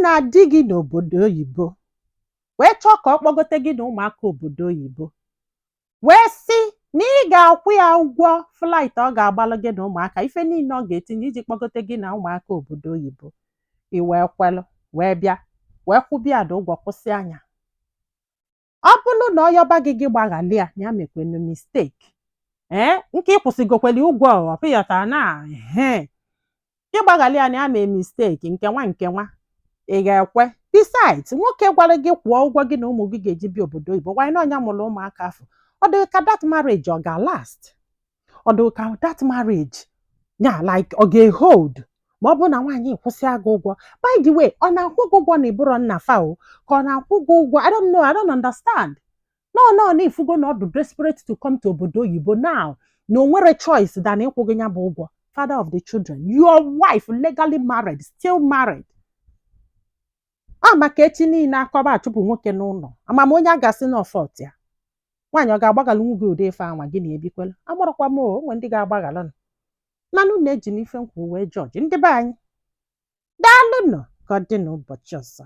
na di gị n'obodo oyibo wee chọọ ka ọ kpọgote gị na ụmụaka obodo oyibo wee sị na ị ga-akwụ ya ụgwọ flight ọ ga-agbalụ gị na ụmụaka ife niile ọ ga-etinye iji kpọgote gị na ụmụaka obodo oyibo, i wee kwelụ wee bịa wee kwụbịa ada ụgwọ kwụsị anya. Ọ bụrụ na ọ yọba gị gbaghalị ya na ya mekwenu mistake nke ịkwụsịgokweli ụgwọ ọpịyọta na gị gbaghalị ya na ya mee mistake nke nwa ị ga-ekwe? Besides, nwoke gwara gị kwụọ ụgwọ gị na ụmụ gị ga-eji bịa obodo oyibo why na ọnya mụrụ ụmụaka afọ ọ dị ka that marriage ọ ga-last? Ọ dị ka that marriage ya like ọ ga-ehold ma ọ bụ na nwaanyị kwụsị agụ ụgwọ? By the way, ọ na-akwụ gị ụgwọ na ịbụrọ nna fa o ka ọ na-akwụ gị ụgwọ? I don't know, I don't understand. No, na ifugo na ọ dị desperate to come to obodo oyibo now na o nwere choice than ịkwụ gị ya bụ ụgwọ. Father of the children, your wife legally married, still married. Maka echi niile akọba achụpụ nwoke n'ụlọ amama onye a ga-asị na ọfọt ya nwaanyị ọ ga-agbaghalụ nwu gị ụdị ife anwa gị na-ebikwela? Agbarakwa m onwe ndị ga-agbaghalụ nanụ na-eji n'ife nkwu wee jọji ndị be anyị. Daalụnụ ka ọ dị n'ụbọchị ọzọ.